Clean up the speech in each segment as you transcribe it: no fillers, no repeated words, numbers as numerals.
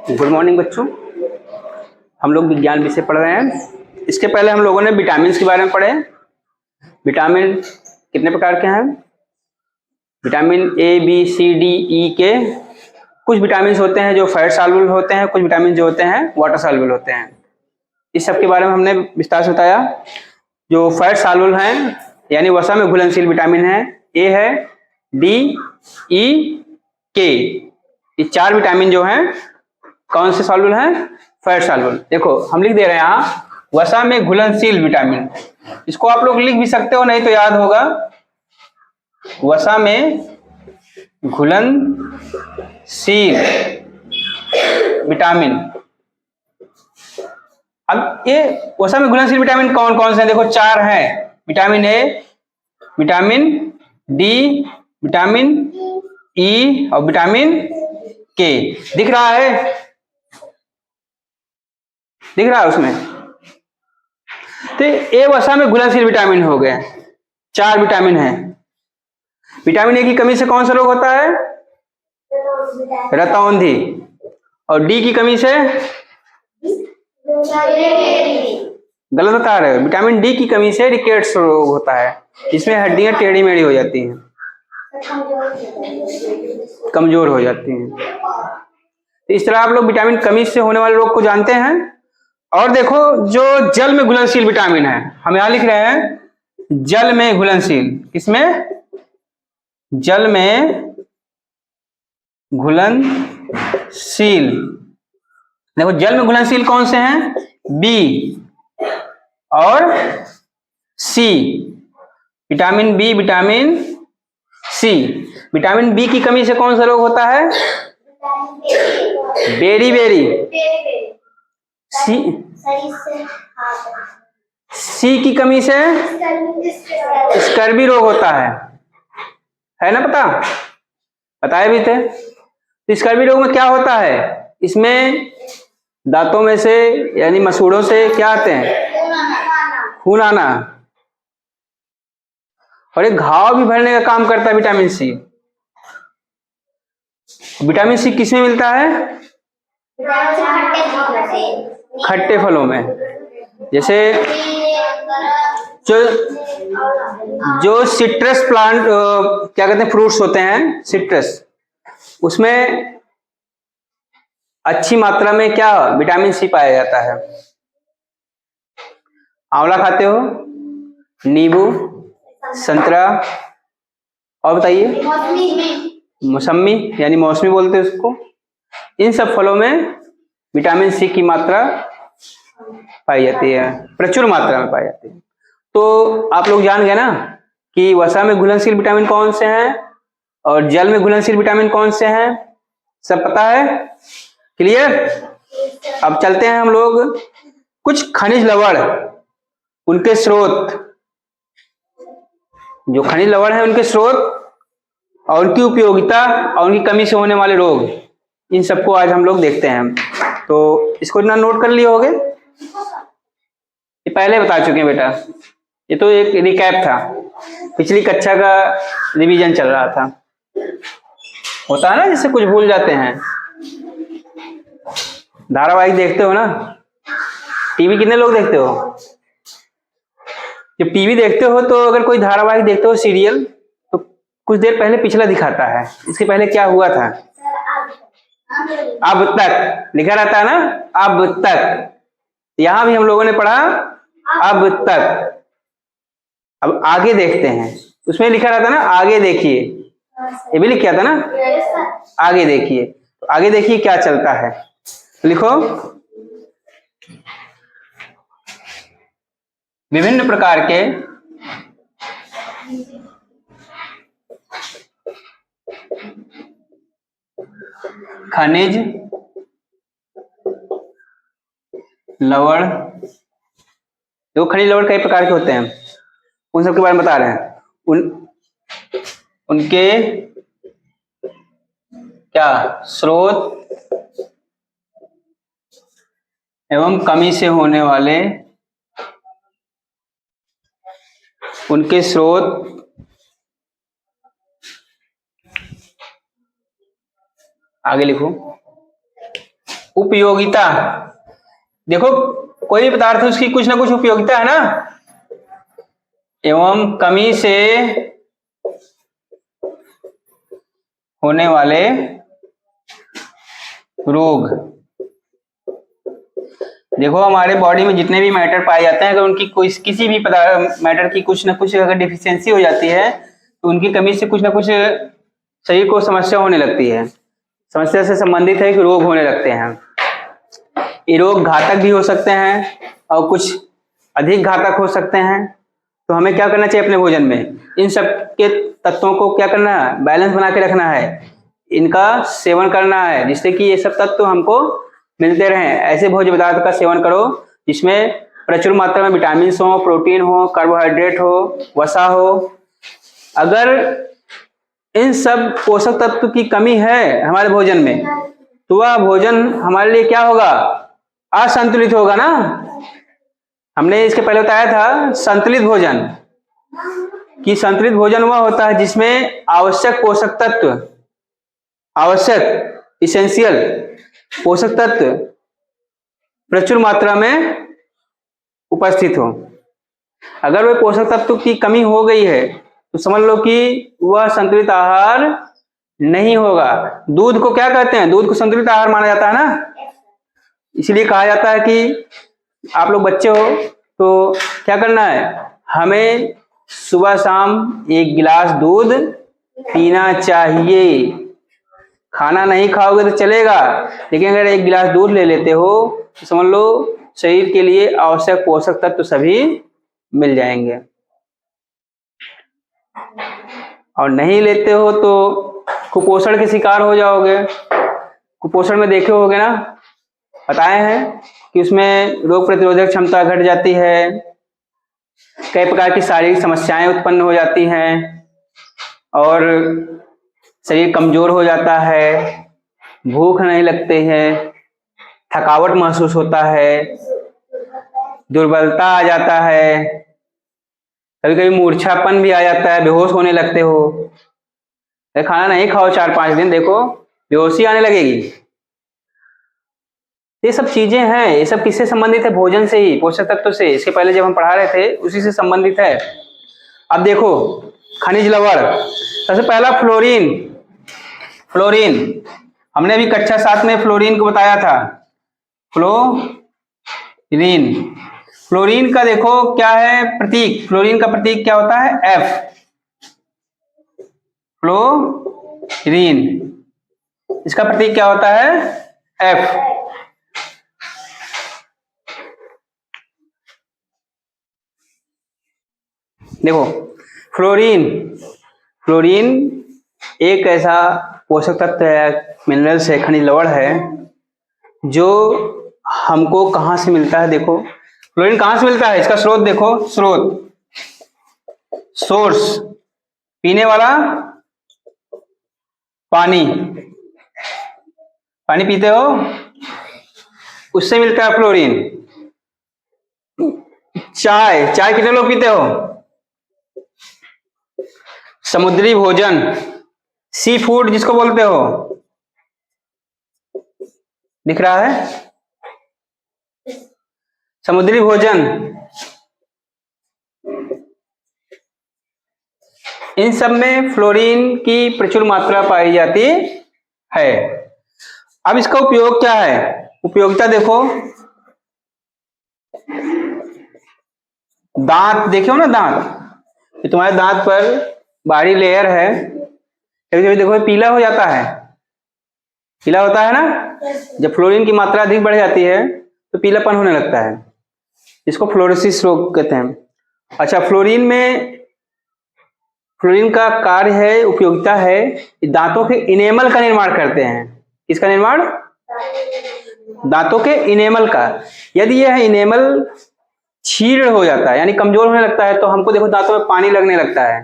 Good morning बच्चों। हम लोग विज्ञान विषय पढ़ रहे हैं। इसके पहले हम लोगों ने विटामिन के बारे में पढ़े। विटामिन कितने प्रकार के हैं? Vitamin A B C D E के। कुछ विटामिन होते हैं जो फैट सॉल्युबल होते हैं, कुछ विटामिन जो होते हैं वाटर सॉल्युबल होते हैं। इस सब के बारे में हमने विस्तार से बताया। जो फैट सॉल्युबल हैं यानी वसा में घुलनशील विटामिन है, ए है, डी, ई, के। ये चार विटामिन जो हैं कौन से सॉल्युबल हैं? Fat soluble. देखो हम लिख दे रहे हैं यहाँ वसा में घुलनशील विटामिन। इसको आप लोग लिख भी सकते हो, नहीं तो याद होगा वसा में घुलनशील विटामिन। अब ये वसा में घुलनशील विटामिन कौन कौन से हैं? देखो चार हैं। विटामिन ए, विटामिन डी, विटामिन ई और विटामिन के। दिख रहा है? दिख रहा है उसमें? तो ए वसा में घुलनशील विटामिन हो गए। चार विटामिन हैं। विटामिन ए की कमी से कौन सा रोग होता है? रतौंधी। और डी की कमी से गलत बता रहे हो। विटामिन डी की कमी से रिकेट्स रोग होता है, जिसमें हड्डियां टेढ़ी मेढ़ी हो जाती हैं, कमजोर हो जाती हैं। तो इस तरह आप लोग विटामिन कमी से होने वाले रोग को जानते हैं। और देखो जो जल में घुलनशील विटामिन है, हम यहां लिख रहे हैं जल में घुलनशील। किसमें? जल में घुलनशील। देखो जल में घुलनशील कौन से हैं? बी और C. Vitamin B, vitamin C. Vitamin B की कमी से कौन सा रोग होता है? Berry berry. सी की कमी से स्कर्वी रोग होता है ना? पता बताए भी थे। तो स्कर्वी रोग में क्या होता है? इसमें दांतों में से यानी मसूड़ों से क्या आते हैं? खून आना। और एक घाव भी भरने का काम करता है विटामिन सी। विटामिन सी किसमें मिलता है? खट्टे फलों में। जैसे जो सिट्रस प्लांट क्या कहते हैं, फ्रूट्स होते हैं सिट्रस, उसमें अच्छी मात्रा में क्या विटामिन सी पाया जाता है। आंवला खाते हो, नींबू, संतरा, और बताइए मौसमी यानी मौसमी बोलते हैं उसको। इन सब फलों में विटामिन सी की मात्रा पाई जाती है, प्रचुर मात्रा में पाई जाती है। तो आप लोग जान गए ना कि वसा में घुलनशील विटामिन कौन से हैं और जल में घुलनशील विटामिन कौन से हैं। सब पता है? क्लियर? अब चलते हैं हम लोग कुछ खनिज लवण, उनके स्रोत। जो खनिज लवण है उनके स्रोत और उनकी उपयोगिता और उनकी कमी से होने वाले रोग, इन सबको आज हम लोग देखते हैं। तो इसको इतना नोट कर लिए होगे। ये पहले बता चुके हैं बेटा, ये तो एक रिकैप था, पिछली कक्षा का रिवीजन चल रहा था। होता है ना जिससे कुछ भूल जाते हैं। धारावाहिक देखते हो ना? टीवी कितने लोग देखते हो? जब टीवी देखते हो तो अगर कोई धारावाहिक देखते हो, सीरियल, तो कुछ देर पहले पिछला दिखाता है, इसके पहले क्या हुआ था, अब तक लिखा रहता है ना, अब तक। यहां भी हम लोगों ने पढ़ा अब तक। अब आगे देखते हैं, उसमें लिखा रहता है ना आगे देखिए, ये भी लिखा था ना आगे देखिए। तो आगे देखिए क्या चलता है, लिखो। विभिन्न प्रकार के खनिज लवण। जो खनिज लवण कई प्रकार के होते हैं, उन सब के बारे में बता रहे हैं। उनके क्या स्रोत एवं कमी से होने वाले, उनके स्रोत आगे लिखो। उपयोगिता, देखो कोई भी पदार्थ है उसकी कुछ ना कुछ उपयोगिता है ना। एवं कमी से होने वाले रोग, देखो हमारे बॉडी में जितने भी मैटर पाए जाते हैं, अगर उनकी कोई किसी भी पदार्थ मैटर की कुछ ना कुछ अगर डिफिशियंसी हो जाती है तो उनकी कमी से कुछ ना कुछ शरीर को समस्या होने लगती है। समस्या से संबंधित है कि रोग होने लगते हैं। ये रोग घातक भी हो सकते हैं और कुछ अधिक घातक हो सकते हैं। तो हमें क्या करना चाहिए अपने भोजन में, इन सब के तत्वों को क्या करना है, बैलेंस बना के रखना है, इनका सेवन करना है जिससे कि ये सब तत्व हमको मिलते रहें। ऐसे भोज्य पदार्थ का सेवन करो जिसमें प्रचुर मात्रा में विटामिन हो, प्रोटीन हो, कार्बोहाइड्रेट हो, वसा हो। अगर इन सब पोषक तत्व की कमी है हमारे भोजन में तो वह भोजन हमारे लिए क्या होगा, असंतुलित होगा ना। हमने इसके पहले बताया था संतुलित भोजन, कि संतुलित भोजन वह होता है जिसमें आवश्यक पोषक तत्व, आवश्यक इसेंशियल पोषक तत्व प्रचुर मात्रा में उपस्थित हो। अगर वह पोषक तत्व की कमी हो गई है तो समझ लो कि वह संतुलित आहार नहीं होगा। दूध को क्या कहते हैं, दूध को संतुलित आहार माना जाता है ना। इसलिए कहा जाता है कि आप लोग बच्चे हो तो क्या करना है, हमें सुबह शाम 1 गिलास दूध पीना चाहिए। खाना नहीं खाओगे तो चलेगा, लेकिन अगर 1 गिलास दूध ले लेते हो तो समझ लो शरीर के लिए आवश्यक पोषक तत्व सभी मिल जाएंगे। और नहीं लेते हो तो कुपोषण के शिकार हो जाओगे। कुपोषण में देखे होगे ना, बताए हैं कि उसमें रोग प्रतिरोधक क्षमता घट जाती है, कई प्रकार की शारीरिक समस्याएं उत्पन्न हो जाती हैं और शरीर कमजोर हो जाता है, भूख नहीं लगती है, थकावट महसूस होता है, दुर्बलता आ जाता है, कभी कभी मूर्छापन भी आ जाता है, बेहोश होने लगते हो। खाना नहीं खाओ 4-5 दिन, देखो बेहोशी आने लगेगी। ये सब चीजें हैं, ये सब किससे संबंधित है, भोजन से ही, पोषक तत्व से। इसके पहले जब हम पढ़ा रहे थे उसी से संबंधित है। अब देखो खनिज लवण, सबसे पहला फ्लोरीन। फ्लोरीन हमने अभी कक्षा 7 में फ्लोरीन को बताया था, फ्लोरीन। फ्लोरीन का देखो क्या है प्रतीक, फ्लोरीन का प्रतीक क्या होता है, एफ, फ्लोरीन। इसका प्रतीक क्या होता है, एफ। देखो फ्लोरीन, फ्लोरीन एक ऐसा पोषक तत्व है, मिनरल्स है, खनिज लवण है जो हमको कहां से मिलता है। देखो फ्लोरीन कहां से मिलता है, इसका स्रोत देखो, स्रोत, सोर्स, पीने वाला पानी, पानी पीते हो उससे मिलता है फ्लोरीन। चाय, चाय कितने लोग पीते हो, समुद्री भोजन, सी फूड जिसको बोलते हो, दिख रहा है, समुद्री भोजन, इन सब में फ्लोरीन की प्रचुर मात्रा पाई जाती है। अब इसका उपयोग क्या है, उपयोगिता देखो, दांत देखो ना, दांत, तुम्हारे दांत पर बाहरी लेयर है, कभी कभी देखो पीला हो जाता है, पीला होता है ना, जब फ्लोरीन की मात्रा अधिक बढ़ जाती है तो पीलापन होने लगता है, इसको फ्लोरोसिस रोग कहते हैं। अच्छा, फ्लोरीन में, फ्लोरीन का कार्य है, उपयोगिता है, दांतों के इनेमल का निर्माण करते हैं। किसका निर्माण, दांतों के इनेमल का। यदि यह इनेमल क्षीण हो जाता है यानी कमजोर होने लगता है तो हमको देखो दांतों में पानी लगने लगता है,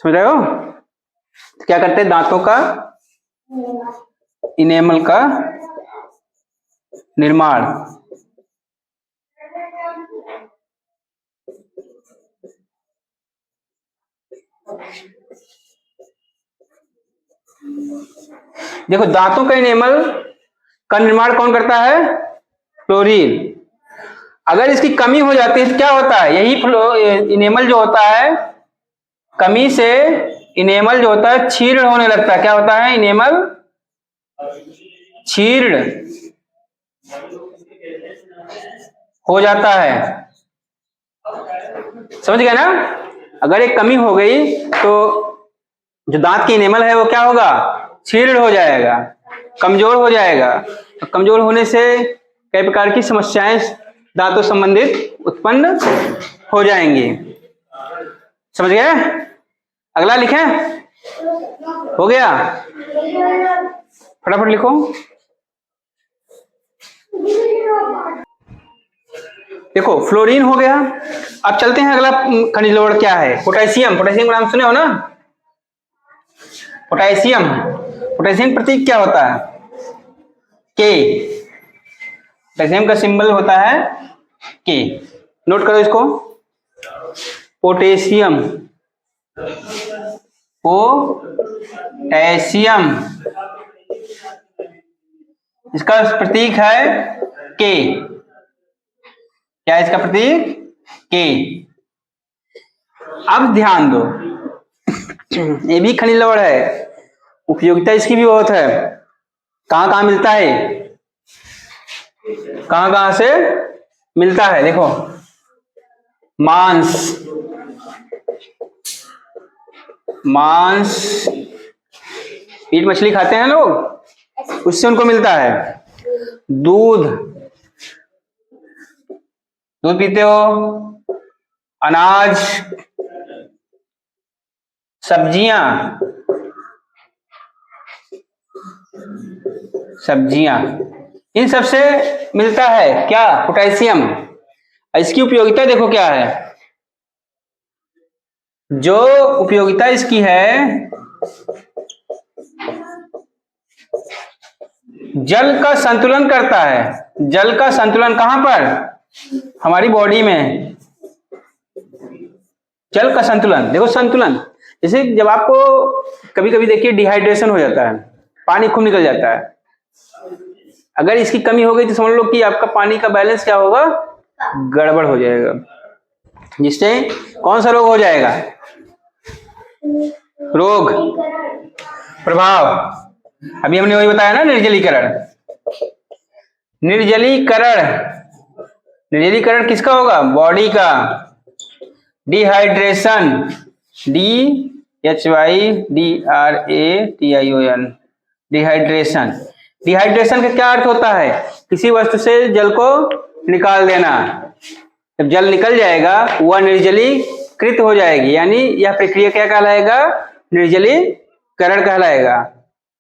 समझ रहे हो। क्या करते हैं, दांतों का इनेमल का निर्माण, देखो दांतों का इनेमल का निर्माण कौन करता है? फ्लोरीन। अगर इसकी कमी हो जाती है तो क्या होता है? यही इनेमल जो होता है, कमी से इनेमल जो होता है क्षीण होने लगता है। क्या होता है? इनेमल क्षीण हो जाता है। समझ गए ना? अगर एक कमी हो गई तो जो दांत की इनेमल है वो क्या होगा? क्षीण हो जाएगा, कमजोर हो जाएगा। कमजोर होने से कई प्रकार की समस्याएं दांतों संबंधित उत्पन्न हो जाएंगी। समझ गए? अगला लिखें? हो गया? फटाफट लिखो। देखो फ्लोरीन हो गया। अब चलते हैं अगला खनिज लवण क्या है? पोटेशियम। पोटेशियम का नाम सुने हो ना? पोटेशियम। पोटेशियम प्रतीक क्या होता है? के। पोटेशियम का सिंबल होता है के। नोट करो इसको। पोटेशियम, पोटेशियम, इसका प्रतीक है के। क्या है इसका प्रतीक? के। अब ध्यान दो, ये भी खनिज लवण है, उपयोगिता इसकी भी बहुत है। कहां कहां मिलता है? कहां कहां से मिलता है? देखो, मांस, मांस, मीट मछली खाते हैं लोग, उससे उनको मिलता है। दूध, दूध पीते हो, अनाज, सब्जियां, सब्जियां, इन सबसे मिलता है क्या? पोटेशियम। इसकी उपयोगिता देखो क्या है। जो उपयोगिता इसकी है, जल का संतुलन करता है। जल का संतुलन कहां पर? हमारी बॉडी में। जल का संतुलन देखो, संतुलन जैसे जब आपको कभी कभी देखिए डिहाइड्रेशन हो जाता है, पानी खूब निकल जाता है, अगर इसकी कमी हो गई तो समझ लो कि आपका पानी का बैलेंस क्या होगा? गड़बड़ हो जाएगा, जिससे कौन सा रोग हो जाएगा? रोग प्रभाव। अभी हमने वही बताया ना, निर्जलीकरण। निर्जलीकरण, निर्जलीकरण किसका होगा? बॉडी का। Dehydration, DHYDRATION, dehydration. डिहाइड्रेशन का क्या अर्थ होता है? किसी वस्तु से जल को निकाल देना। जब जल निकल जाएगा वह निर्जलीकृत हो जाएगी, यानी यह प्रक्रिया क्या कहलाएगा? निर्जलीकरण कहलाएगा।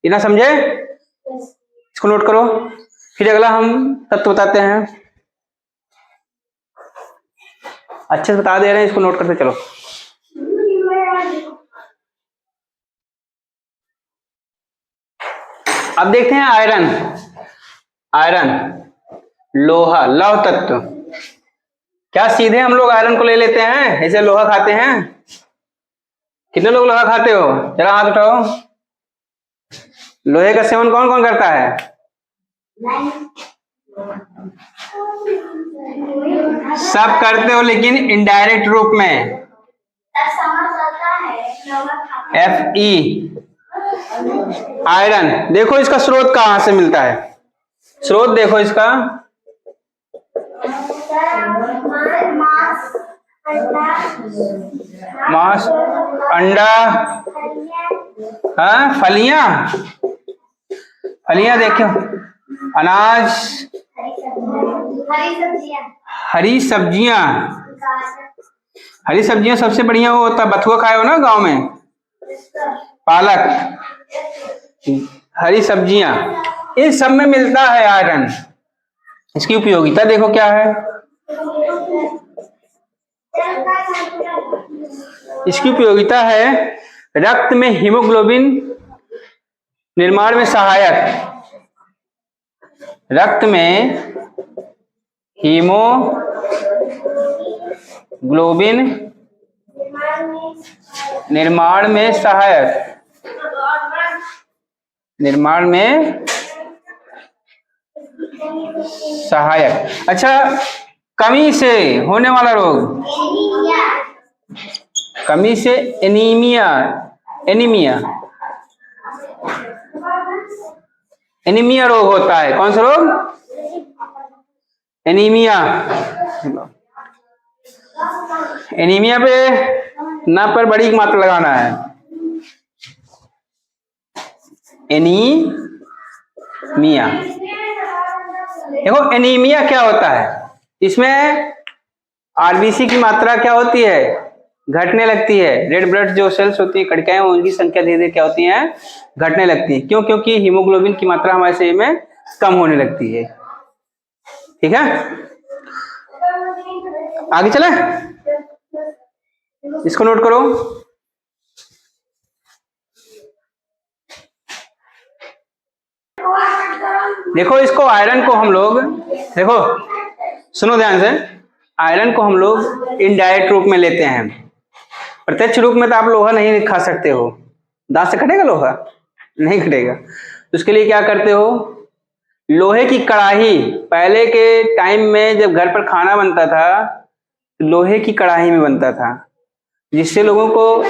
इतना समझे? इसको नोट करो। फिर अगला हम तत्व बताते हैं, अच्छे से बता दे रहे हैं, इसको नोट करते चलो। अब देखते हैं आयरन। आयरन, लोहा, लौह तत्व। क्या सीधे हम लोग आयरन को ले लेते हैं, ऐसे लोहा खाते हैं? कितने लोग लोहा खाते हो? जरा हाथ उठाओ। लोहे का सेवन कौन कौन करता है? सब करते हो, लेकिन इनडायरेक्ट रूप में। Fe, iron. देखो इसका स्रोत कहां से मिलता है? स्रोत देखो इसका, मांस, अंडा, हाँ, फलियां, फलियां देखो, अनाज, हरी सब्जियां। हरी सब्जियां सबसे बढ़िया वो होता है, बथुआ खाए हो ना गांव में, पालक, हरी सब्जियां, इन सब में मिलता है आयरन। इसकी उपयोगिता देखो क्या है? इसकी उपयोगिता है रक्त में हीमोग्लोबिन निर्माण में सहायक। रक्त में हीमोग्लोबिन निर्माण में सहायक, निर्माण में सहायक। अच्छा, कमी से होने वाला रोग, कमी से एनीमिया, एनीमिया, एनीमिया रोग होता है। कौन सा रोग? एनीमिया। एनीमिया पे ना पर बड़ी मात्रा लगाना है। एनीमिया, देखो एनीमिया क्या होता है, इसमें आरबीसी की मात्रा क्या होती है, घटने लगती है। रेड ब्लड जो सेल्स होती है, कणिकाएं, उनकी संख्या धीरे धीरे क्या होती है, घटने लगती है। क्यों? क्योंकि हीमोग्लोबिन की मात्रा हमारे शरीर में कम होने लगती है। ठीक है, आगे चले, इसको नोट करो। देखो इसको, आयरन को हम लोग, देखो सुनो ध्यान से, आयरन को हम लोग इनडायरेक्ट रूप में लेते हैं। प्रत्यक्ष रूप में तो आप लोहा नहीं खा सकते हो, दांत से कटेगा लोहा? नहीं कटेगा। तो उसके लिए क्या करते हो, लोहे की कढ़ाई, पहले के टाइम में जब घर पर खाना बनता था तो लोहे की कढ़ाई में बनता था, जिससे लोगों को,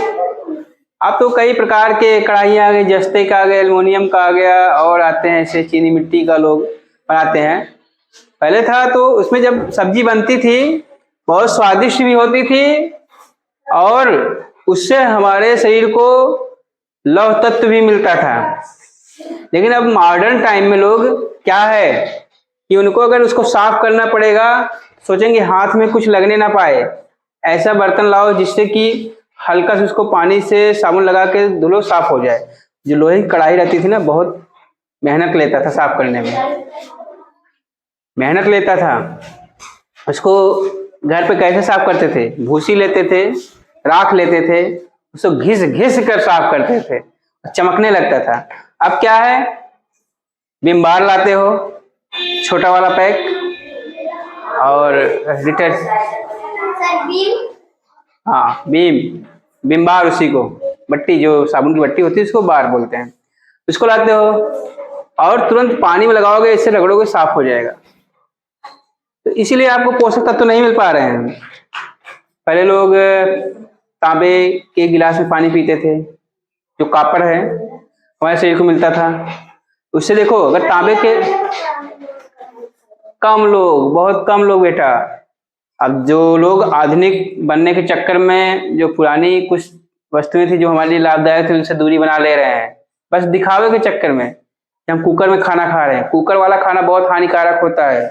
अब तो कई प्रकार के कढ़ाइयाँ आ गई, जस्ते का आ गया, एल्युमिनियम का आ गया, और आते हैं ऐसे चीनी मिट्टी का लोग बनाते हैं। पहले था तो उसमें जब सब्जी बनती थी बहुत स्वादिष्ट भी होती थी, और उससे हमारे शरीर को लौह तत्व भी मिलता था। लेकिन अब मॉडर्न टाइम में लोग क्या है कि उनको अगर उसको साफ करना पड़ेगा, सोचेंगे हाथ में कुछ लगने ना पाए, ऐसा बर्तन लाओ जिससे कि हल्का से उसको पानी से साबुन लगा के धुलो, साफ हो जाए। जो लोहे की कढ़ाई रहती थी ना, बहुत मेहनत लेता था साफ करने में, मेहनत लेता था। उसको घर पे कैसे साफ करते थे, भूसी लेते थे, राख लेते थे, उसको घिस घिस कर साफ करते थे, चमकने लगता था। अब क्या है, विम बार लाते हो, छोटा वाला पैक, और हाँ विम बार, उसी को बट्टी, जो साबुन की बट्टी होती है उसको बार बोलते हैं, उसको लाते हो और तुरंत पानी में लगाओगे, इससे रगड़ोगे, साफ हो जाएगा। तो इसीलिए आपको पोषक तत्व नहीं मिल पा रहे हैं। पहले लोग तांबे के गिलास में पानी पीते थे, जो कॉपर है हमारे शरीर को मिलता था। उससे देखो, अगर तांबे के, कम लोग, बहुत कम लोग बेटा। अब जो लोग आधुनिक बनने के चक्कर में जो पुरानी कुछ वस्तुएं थी जो हमारे लिए लाभदायक थी, उनसे दूरी बना ले रहे हैं, बस दिखावे के चक्कर में। हम कुकर में खाना खा रहे हैं, कुकर वाला खाना बहुत हानिकारक होता है,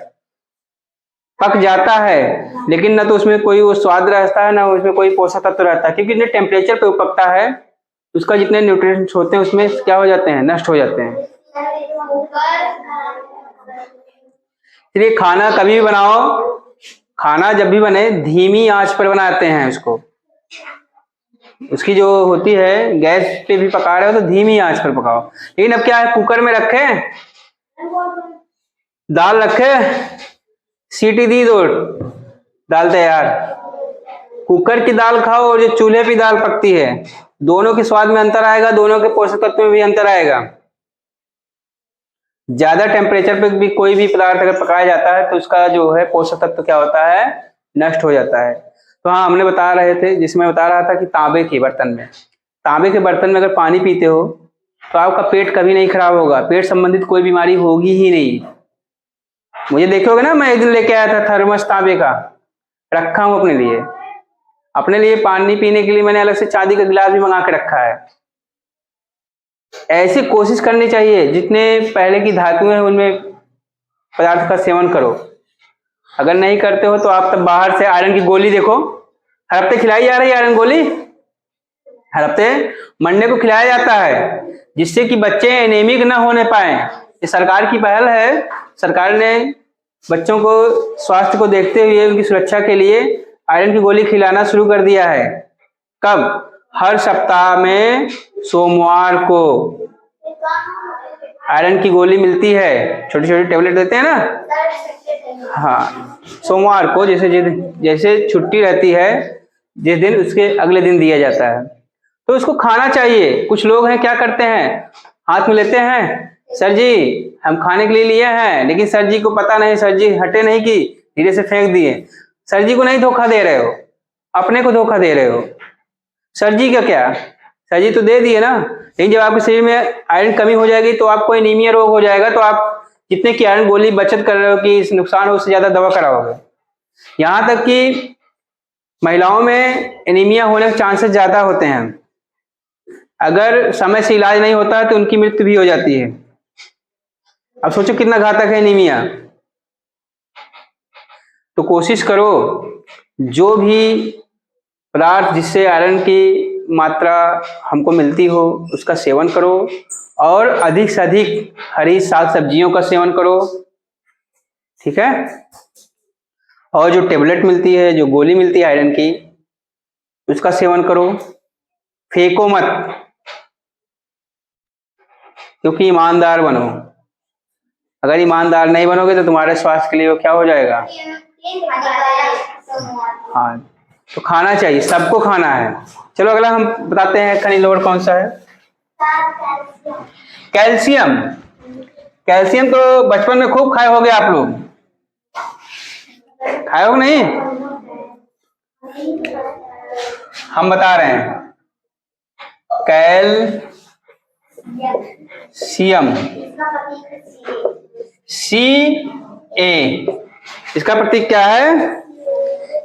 पक जाता है लेकिन ना तो उसमें कोई वो स्वाद रहता है, ना उसमें कोई पोषक तत्व रहता है, क्योंकि जितने टेम्परेचर पे वो पकता है उसका जितने न्यूट्रिएंट्स होते हैं उसमें क्या हो जाते हैं, नष्ट हो जाते हैं। इसलिए खाना कभी भी बनाओ, खाना जब भी बने धीमी आंच पर बनाते हैं उसको। उसकी जो होती है, गैस पे भी पका रहे हो तो धीमी आंच पर पकाओ। लेकिन अब क्या है, कुकर में रखे, दाल रखे, सीटी दी, दो, दाल तैयार। कुकर की दाल खाओ और जो चूल्हे पे दाल पकती है, दोनों के स्वाद में अंतर आएगा, दोनों के पोषक तत्व में भी अंतर आएगा। ज्यादा टेम्परेचर पे भी कोई भी पदार्थ अगर पकाया जाता है तो उसका जो है पोषक तत्व क्या होता है, नष्ट हो जाता है। तो हाँ, हमने बता रहे थे, जिसमें बता रहा था कि तांबे के बर्तन में, तांबे के बर्तन में अगर पानी पीते हो तो आपका पेट कभी नहीं खराब होगा, पेट संबंधित कोई बीमारी होगी ही नहीं। मुझे देखोगे ना, मैं एक दिन लेके आया था थर्मस तांबे का, रखा हूं अपने लिए। अपने लिए पानी पीने के लिए मैंने अलग से चांदी का गिलास भी मंगा के रखा है। ऐसी कोशिश करनी चाहिए, जितने पहले की धातुएं हैं उनमें पदार्थ का सेवन करो। अगर नहीं करते हो तो आप तब बाहर से आयरन की गोली देखो, हर हफ्ते खिलाई जा रही है आयरन गोली, हर हफ्ते मंडे को खिलाया जाता है, जिससे कि बच्चे एनीमिक न होने पाए। ये सरकार की पहल है, सरकार ने बच्चों को स्वास्थ्य को देखते हुए उनकी सुरक्षा के लिए आयरन की गोली खिलाना शुरू कर दिया है। कब? हर सप्ताह में सोमवार को आयरन की गोली मिलती है, छोटी छोटी टेबलेट देते हैं ना। हाँ, सोमवार को, जैसे छुट्टी रहती है जिस दिन, उसके अगले दिन दिया जाता है। तो उसको खाना चाहिए। कुछ लोग हैं क्या करते हैं, हाथ में लेते हैं, सर जी हम खाने के लिए हैं, लेकिन सर जी को पता नहीं, सर जी हटे नहीं कि धीरे से फेंक दिए। सर जी को नहीं धोखा दे रहे हो, अपने को धोखा दे रहे हो। सर जी का क्या, सर जी तो दे दिए ना, लेकिन जब आपके शरीर में आयरन कमी हो जाएगी तो आपको एनीमिया रोग हो जाएगा, तो आप जितने की आयरन गोली बचत कर रहे हो कि इस नुकसान हो, उससे ज्यादा दवा कराओगे। यहाँ तक कि महिलाओं में एनीमिया होने के चांसेस ज्यादा होते हैं, अगर समय से इलाज नहीं होता तो उनकी मृत्यु भी हो जाती है। अब सोचो कितना घातक है एनीमिया। तो कोशिश करो जो भी पदार्थ जिससे आयरन की मात्रा हमको मिलती हो उसका सेवन करो, और अधिक से अधिक हरी साग सब्जियों का सेवन करो, ठीक है। और जो टेबलेट मिलती है, जो गोली मिलती है आयरन की, उसका सेवन करो, फेंको मत, क्योंकि ईमानदार बनो। अगर ईमानदार नहीं बनोगे तो तुम्हारे स्वास्थ्य के लिए वो क्या हो जाएगा। हाँ, तो खाना चाहिए, सबको खाना है। चलो अगला हम बताते हैं खनिज लवण कौन सा है। कैल्शियम। कैल्शियम तो बचपन में खूब खाए होगे आप लोग, खाए हो नहीं? हम बता रहे हैं कैल्शियम, Ca, इसका प्रतीक क्या है,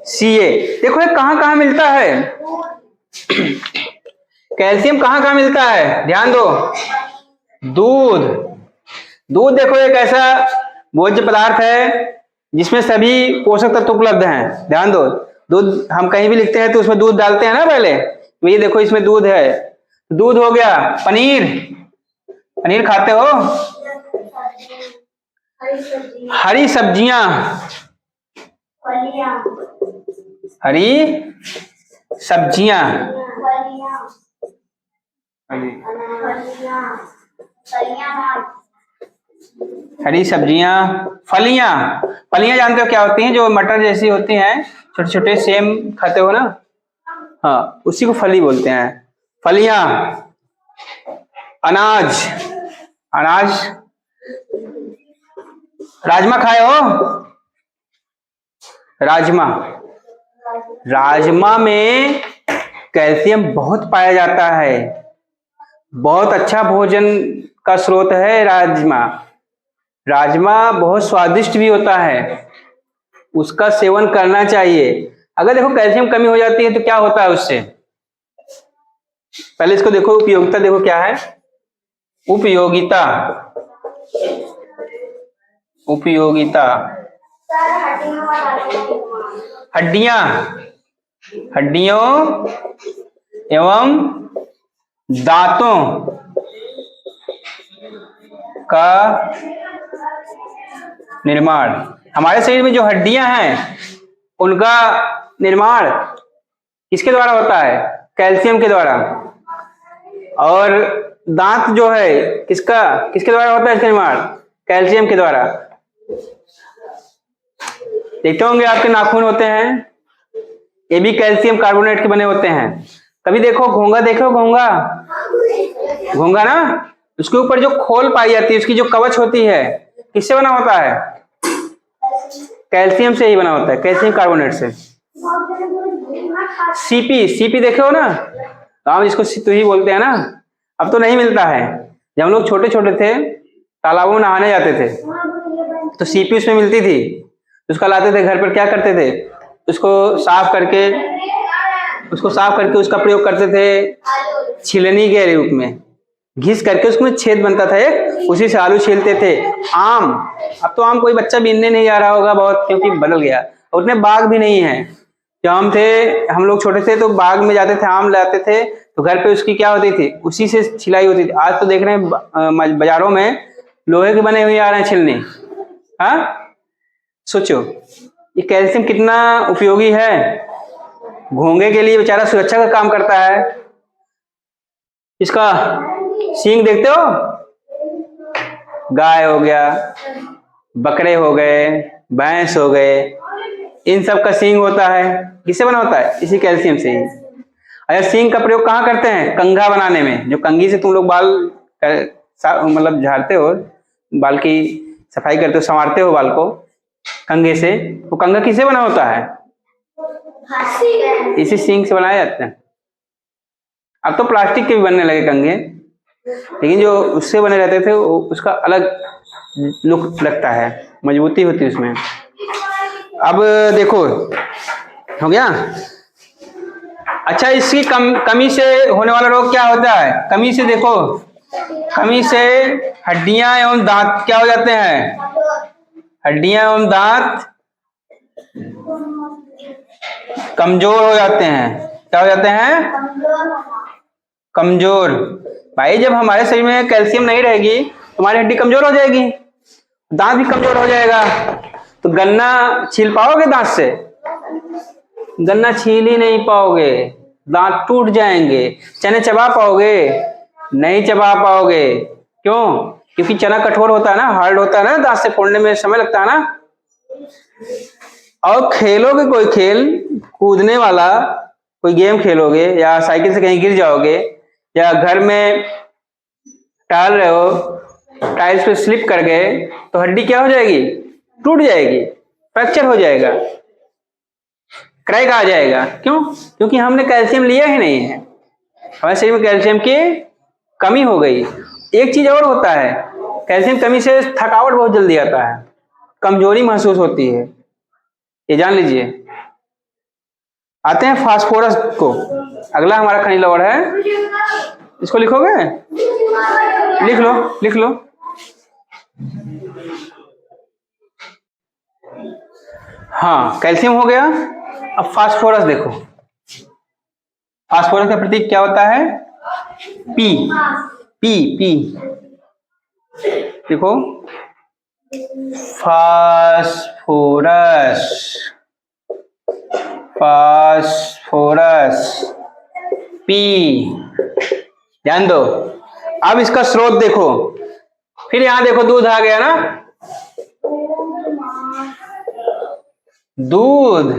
Ca। देखो ये कहां कहां मिलता है, कैल्शियम कहां कहां मिलता है, ध्यान दो। दूध, दूध देखो एक ऐसा भोज्य पदार्थ है जिसमें सभी पोषक तत्व उपलब्ध हैं, ध्यान दो। दूध हम कहीं भी लिखते हैं तो उसमें दूध डालते हैं ना पहले, तो ये देखो इसमें दूध है। दूध हो गया। पनीर, पनीर खाते हो? हरी सब्जियां, हरी सब्जियां, हरी सब्जियां, फलियां। फलियां जानते हो क्या होती हैं, जो मटर जैसी होती हैं, छोटे छोटे सेम खाते हो ना, हाँ उसी को फली बोलते हैं, फलियां। अनाज, अनाज, राजमा खाए हो? राजमा, राजमा में कैल्शियम बहुत पाया जाता है, बहुत अच्छा भोजन का स्रोत है राजमा। राजमा बहुत स्वादिष्ट भी होता है, उसका सेवन करना चाहिए। अगर देखो कैल्शियम कमी हो जाती है तो क्या होता है उससे, पहले इसको देखो, उपयोगिता देखो क्या है। उपयोगिता, उपयोगिता, हड्डियां, हड्डियों एवं दांतों का निर्माण। हमारे शरीर में जो हड्डियां हैं उनका निर्माण किसके द्वारा होता है, कैल्शियम के द्वारा। और दांत जो है किसका, किसके द्वारा होता है इसका निर्माण, कैल्शियम के द्वारा। देखते होंगे आपके नाखून होते हैं, ये भी कैल्शियम कार्बोनेट के बने होते हैं। कभी देखो घोंगा, देखो घोंगा, घोंगा ना, उसके ऊपर जो खोल पाई जाती है, उसकी जो कवच होती है, किससे बना होता है, कैल्शियम से ही बना होता है, कैल्शियम कार्बोनेट से। सीपी, सीपी देखे हो ना, हम इसको सितू ही बोलते हैं ना। अब तो नहीं मिलता है, जब हम लोग छोटे छोटे थे तालाबों में नहाने जाते थे तो सीपी उसमें मिलती थी, उसका लाते थे घर पर, क्या करते थे, उसको साफ करके, उसको साफ करके उसका प्रयोग करते थे छिलनी के रूप में, घिस करके उसमें छेद बनता था एक, उसी से आलू छीलते थे। आम, अब तो आम कोई बच्चा बीनने नहीं जा रहा होगा बहुत, क्योंकि बदल गया, उतने बाग भी नहीं है। जब हम थे, हम लोग छोटे थे तो बाग में जाते थे, आम लाते थे तो घर पे उसकी क्या होती थी, उसी से छिलाई होती थी। आज तो देख रहे हैं बाजारों में लोहे के बने हुए आ रहे हैं छिलने। हाँ सोचो ये कैल्शियम कितना उपयोगी है। घोंगे के लिए बेचारा सुरक्षा का काम करता है। इसका सींग देखते हो, गाय हो गया, बकरे हो गए, भैंस हो गए, इन सब का सींग होता है, किससे बना होता है, इसी कैल्शियम से ही। अच्छा, सींग का प्रयोग कहाँ करते हैं, कंघा बनाने में, जो कंघी से तुम लोग बाल मतलब झाड़ते हो, बाल की सफाई करते हो, संवारते हो बाल को कंघे से, वो कंघा किससे बना होता है? इसी सींग से बनाए जाते हैं। अब तो प्लास्टिक के भी बनने लगे कंघे, लेकिन जो उससे बने रहते थे वो उसका अलग लुक लगता है, मजबूती होती है उसमें। अब देखो हो गया। अच्छा, इसकी कमी से होने वाला रोग क्या होता है? कमी से देखो, कमी से हड्डियां एवं दांत क्या हो जाते हैं? हड्डियां एवं दांत कमजोर हो जाते हैं। क्या हो जाते हैं? कमजोर। भाई जब हमारे शरीर में कैल्शियम नहीं रहेगी तुम्हारी हड्डी कमजोर हो जाएगी, दांत भी कमजोर हो जाएगा। तो गन्ना छील पाओगे दांत से? गन्ना छील ही नहीं पाओगे, दांत टूट जाएंगे। चने चबा पाओगे? नहीं चबा पाओगे। क्यों? क्योंकि चना कठोर होता है ना, हार्ड होता है ना, दांत से फोड़ने में समय लगता है ना। और खेलोगे कोई खेल, कूदने वाला कोई गेम खेलोगे, या साइकिल से कहीं गिर जाओगे, या घर में टहल रहे हो, टाइल्स पे स्लिप कर गए, तो हड्डी क्या हो जाएगी? टूट जाएगी, फ्रैक्चर हो जाएगा, क्रैक आ जाएगा। क्यों? क्योंकि हमने कैल्शियम लिया ही नहीं है, हमारे शरीर में कैल्शियम की कमी हो गई। एक चीज और होता है, कैल्शियम कमी से थकावट बहुत जल्दी आता है, कमजोरी महसूस होती है, ये जान लीजिए। आते हैं फास्फोरस को। अगला हमारा खनिज लवण है, इसको लिखोगे? लिख लो, लिख लो। हाँ, कैल्शियम हो गया। अब फास्फोरस देखो, फास्फोरस का प्रतीक क्या होता है? पी। पी पी देखो, फास्फोरस, फास्फोरस, पी, ध्यान दो। अब इसका स्रोत देखो, फिर यहां देखो दूध आ गया ना, दूध,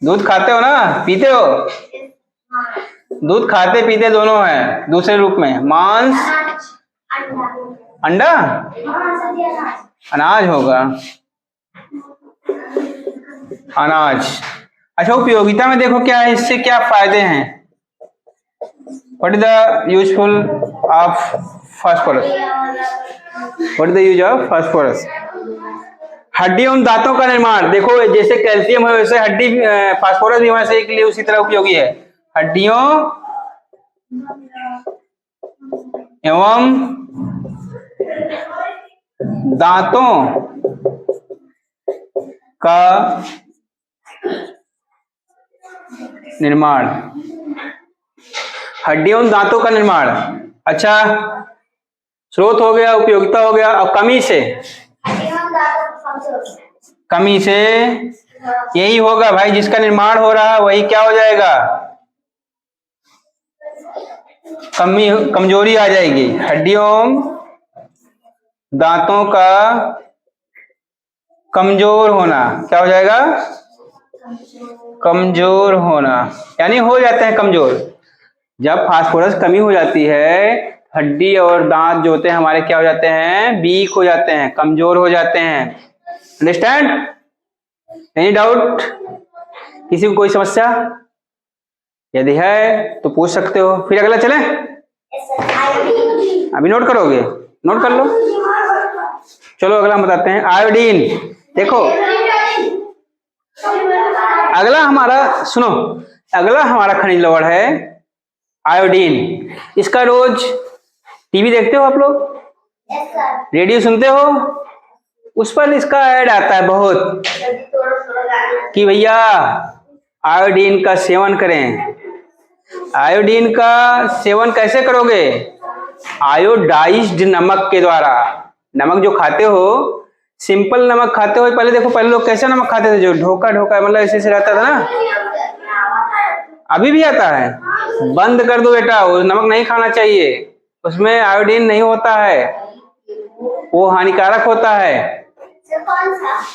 दूध खाते हो ना, पीते हो? दूध खाते पीते दोनों है, दूसरे रूप में। मांस, अंडा, अनाज होगा, अनाज। अच्छा, उपयोगिता में देखो क्या है, इससे क्या फायदे हैं? What is the useful of phosphorus? What is the use of phosphorus? हड्डी एवं दांतों का निर्माण। देखो जैसे कैल्शियम है वैसे हड्डी, फास्फोरस भी हमारे शरीर के लिए उसी तरह उपयोगी है। हड्डियों एवं दांतों का निर्माण, हड्डियों एवं दांतों का निर्माण। अच्छा, स्रोत हो गया, उपयोगिता हो गया। और कमी से, कमी से यही होगा भाई, जिसका निर्माण हो रहा है वही क्या हो जाएगा? कमी, कमजोरी आ जाएगी। हड्डियों दांतों का कमजोर होना, क्या हो जाएगा? कमजोर होना, यानी हो जाते हैं कमजोर। जब फास्फोरस कमी हो जाती है, हड्डी और दांत जो होते हैं हमारे क्या हो जाते हैं? वीक हो जाते हैं, कमजोर हो जाते हैं। अंडरस्टैंड? Any doubt? किसी को कोई समस्या? यदि है तो पूछ सकते हो। फिर अगला चले, अभी नोट करोगे? नोट कर लो। चलो अगला हम बताते हैं, आयोडीन। देखो अगला हमारा, सुनो, अगला हमारा खनिज लवण है आयोडीन। इसका रोज टीवी देखते हो आप लोग? रेडियो सुनते हो? उस पर इसका ऐड आता है बहुत कि भैया आयोडीन का सेवन करें। आयोडीन का सेवन कैसे करोगे? आयोडाइज्ड नमक के द्वारा। नमक जो खाते हो, सिंपल नमक खाते हो, पहले देखो, पहले लोग कैसे नमक खाते थे? जो ढोका ढोका मतलब ऐसे ऐसे रहता था ना, अभी भी आता है। बंद कर दो बेटा, वो नमक नहीं खाना चाहिए, उसमें आयोडीन नहीं होता है, वो हानिकारक होता है।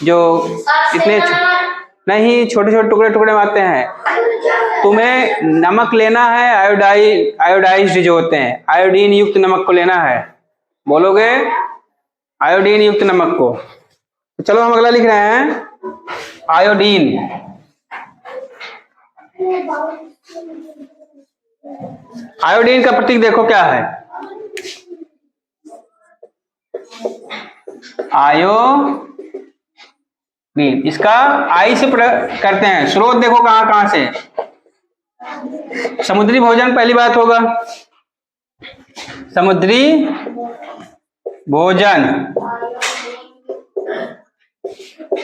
जो इतने नहीं, छोटे छोटे टुकड़े टुकड़े में आते हैं। तुम्हें नमक लेना है आयोडाइज्ड जो होते हैं, आयोडीन युक्त नमक को लेना है। बोलोगे आयोडीन युक्त नमक को। तो चलो हम अगला लिख रहे हैं आयोडीन। आयोडीन का प्रतीक देखो क्या है, आयोडीन। इसका आई से करते हैं, स्रोत देखो कहां कहां से, समुद्री भोजन पहली बात होगा, समुद्री भोजन।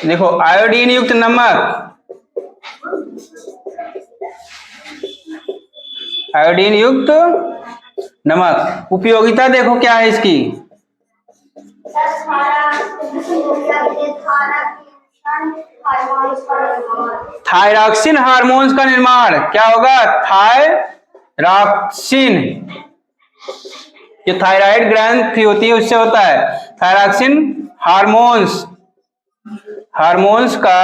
देखो आयोडीन युक्त नमक, आयोडीन युक्त नमक। उपयोगिता देखो क्या है इसकी, थायरॉक्सिन हार्मोन्स का निर्माण। क्या होगा, थायरॉक्सिन, जो थायराइड ग्रंथि होती है उससे होता है। थायरॉक्सिन हार्मोन्स, हार्मोन्स का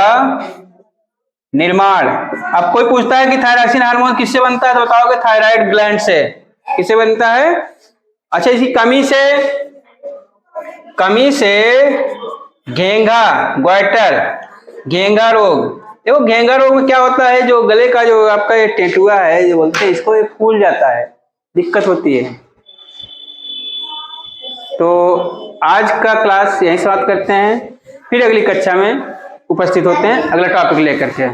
निर्माण। अब कोई पूछता है कि थायरॉक्सिन हार्मोन किससे बनता है, तो बताओगे थायराइड ग्लैंड से। किससे बनता है, अच्छा इसकी कमी से घेंघा, ग्वाइटर, घेंघा रोग। देखो घेंघा रोग में क्या होता है, जो गले का जो आपका ये टेटुआ है जो बोलते हैं इसको, ये फूल जाता है, दिक्कत होती है। तो आज का क्लास यहीं समाप्त करते हैं, फिर अगली कक्षा में उपस्थित होते हैं अगला टॉपिक लेकर के।